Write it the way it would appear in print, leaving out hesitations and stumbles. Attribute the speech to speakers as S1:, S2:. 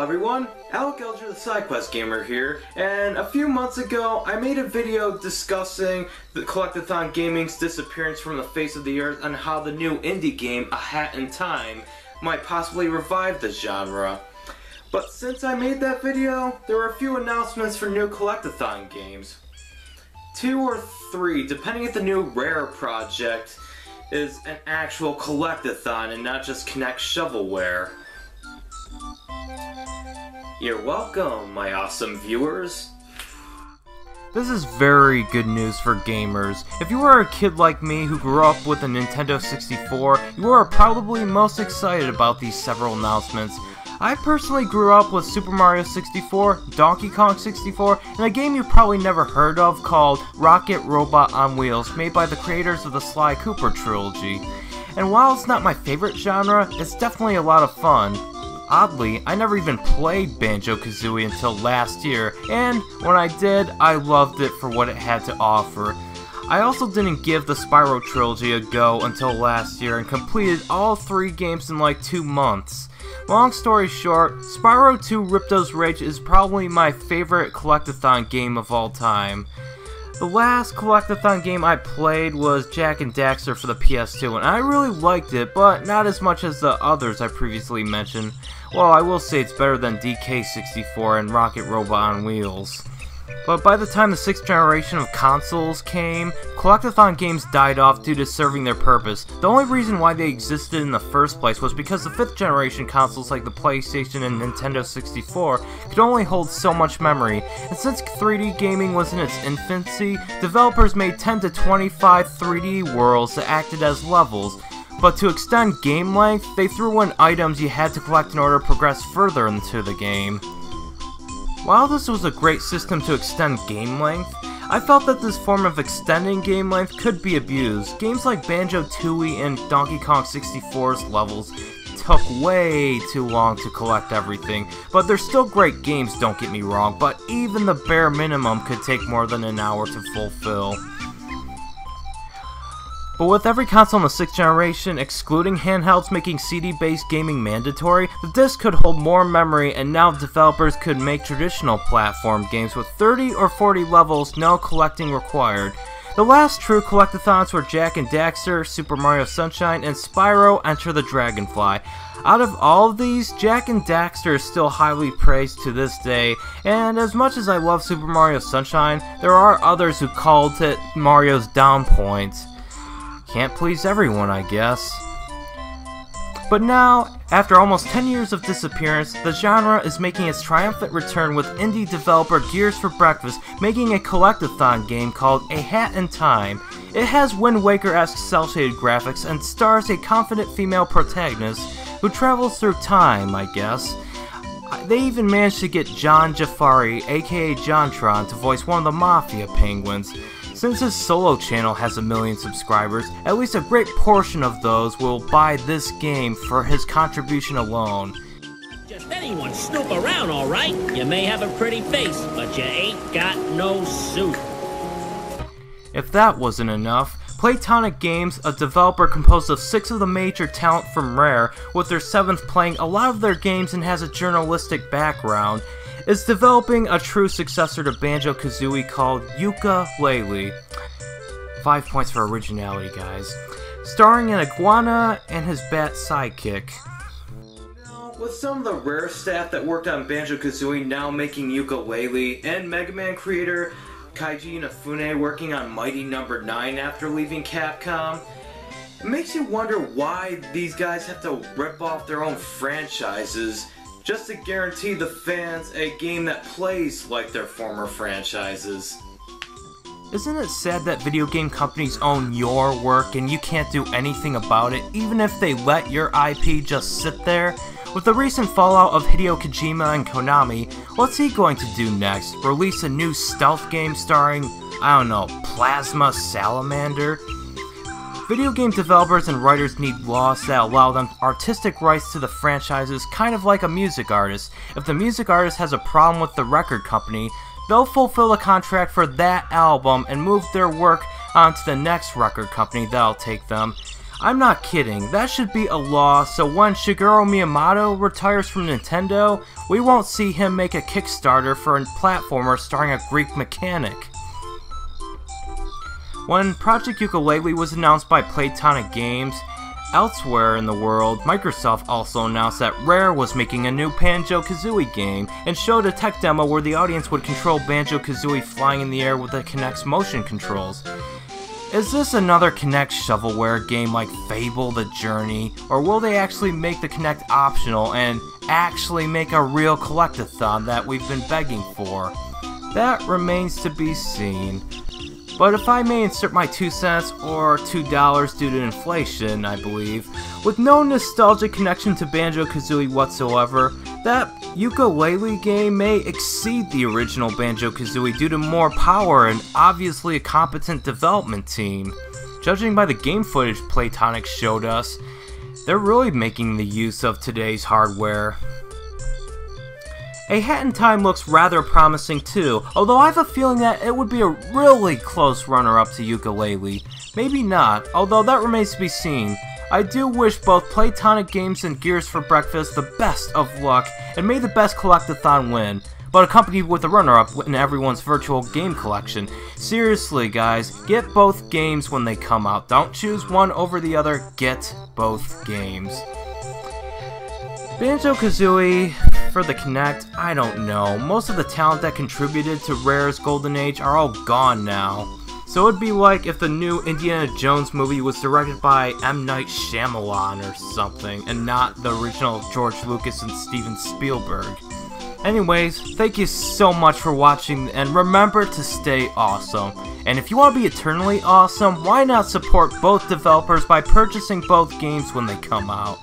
S1: everyone, Alec Elger the SideQuest Gamer here, and a few months ago I made a video discussing the Collect-A-Thon gaming's disappearance from the face of the earth and how the new indie game, A Hat in Time, might possibly revive the genre. But since I made that video, there were a few announcements for new Collect-A-Thon games. 2 or 3, depending if the new Rare project is an actual Collect-A-Thon and not just Connect shovelware. You're welcome, my awesome viewers.
S2: This is very good news for gamers. If you are a kid like me who grew up with a Nintendo 64, you are probably most excited about these several announcements. I personally grew up with Super Mario 64, Donkey Kong 64, and a game you probably never heard of called Rocket Robot on Wheels, made by the creators of the Sly Cooper trilogy. And while it's not my favorite genre, it's definitely a lot of fun. Oddly, I never even played Banjo-Kazooie until last year, and when I did, I loved it for what it had to offer. I also didn't give the Spyro trilogy a go until last year and completed all 3 games in like 2 months. Long story short, Spyro 2 Ripto's Rage is probably my favorite Collect-A-Thon game of all time. The last Collect-A-Thon game I played was Jak and Daxter for the PS2, and I really liked it, but not as much as the others I previously mentioned. Well, I will say it's better than DK64 and Rocket Robot on Wheels. But by the time the 6th generation of consoles came, Collect-A-Thon games died off due to serving their purpose. The only reason why they existed in the first place was because the 5th generation consoles like the PlayStation and Nintendo 64 could only hold so much memory, and since 3D gaming was in its infancy, developers made 10 to 25 3D worlds that acted as levels. But to extend game length, they threw in items you had to collect in order to progress further into the game. While this was a great system to extend game length, I felt that this form of extending game length could be abused. Games like Banjo-Tooie and Donkey Kong 64's levels took way too long to collect everything, but they're still great games, don't get me wrong, but even the bare minimum could take more than an hour to fulfill. But with every console in the 6th generation, excluding handhelds making CD-based gaming mandatory, the disc could hold more memory, and now developers could make traditional platform games with 30 or 40 levels, no collecting required. The last true Collect-A-Thons were Jak and Daxter, Super Mario Sunshine, and Spyro Enter the Dragonfly. Out of all of these, Jak and Daxter is still highly praised to this day, and as much as I love Super Mario Sunshine, there are others who called it Mario's down point. Can't please everyone, I guess. But now, after almost 10 years of disappearance, the genre is making its triumphant return with indie developer Gears for Breakfast making a Collect-A-Thon game called A Hat in Time. It has Wind Waker-esque cel-shaded graphics and stars a confident female protagonist who travels through time, I guess. They even managed to get John Jafari, aka Jontron, to voice one of the Mafia penguins. Since his solo channel has 1 million subscribers, at least a great portion of those will buy this game for his contribution alone.
S3: Just anyone snoop around, alright? You may have a pretty face, but you ain't got no suit.
S2: If that wasn't enough, Playtonic Games, a developer composed of 6 of the major talent from Rare, with their 7th playing a lot of their games and has a journalistic background, is developing a true successor to Banjo-Kazooie called Yooka-Laylee. 5 points for originality, guys. Starring an iguana and his bat sidekick.
S1: Now, with some of the Rare staff that worked on Banjo-Kazooie now making Yooka-Laylee, and Mega Man creator Keiji Inafune working on Mighty No. 9 after leaving Capcom, it makes you wonder why these guys have to rip off their own franchises just to guarantee the fans a game that plays like their former franchises.
S2: Isn't it sad that video game companies own your work and you can't do anything about it, even if they let your IP just sit there? With the recent fallout of Hideo Kojima and Konami, what's he going to do next? Release a new stealth game starring, I don't know, Plasma Salamander? Video game developers and writers need laws that allow them artistic rights to the franchises, kind of like a music artist. If the music artist has a problem with the record company, they'll fulfill the contract for that album and move their work on to the next record company that'll take them. I'm not kidding, that should be a law, so when Shigeru Miyamoto retires from Nintendo, we won't see him make a Kickstarter for a platformer starring a Greek mechanic. When Project Yooka-Laylee was announced by Playtonic Games, elsewhere in the world, Microsoft also announced that Rare was making a new Banjo-Kazooie game and showed a tech demo where the audience would control Banjo-Kazooie flying in the air with the Kinect's motion controls. Is this another Kinect shovelware game like Fable the Journey, or will they actually make the Kinect optional and actually make a real Collect-A-Thon that we've been begging for? That remains to be seen. But if I may insert my 2 cents, or $2 due to inflation, I believe, with no nostalgic connection to Banjo-Kazooie whatsoever, that Yooka-Laylee game may exceed the original Banjo-Kazooie due to more power and obviously a competent development team. Judging by the game footage Playtonic showed us, they're really making the use of today's hardware. A Hat in Time looks rather promising too, although I have a feeling that it would be a really close runner-up to Yooka-Laylee. Maybe not, although that remains to be seen. I do wish both Playtonic Games and Gears for Breakfast the best of luck, and may the best Collect-A-Thon win, but accompanied with a runner-up in everyone's virtual game collection. Seriously guys, get both games when they come out. Don't choose one over the other, get both games. Banjo-Kazooie for the Kinect, I don't know. Most of the talent that contributed to Rare's golden age are all gone now. So it'd be like if the new Indiana Jones movie was directed by M. Night Shyamalan or something, and not the original George Lucas and Steven Spielberg. Anyways, thank you so much for watching, and remember to stay awesome. And if you want to be eternally awesome, why not support both developers by purchasing both games when they come out?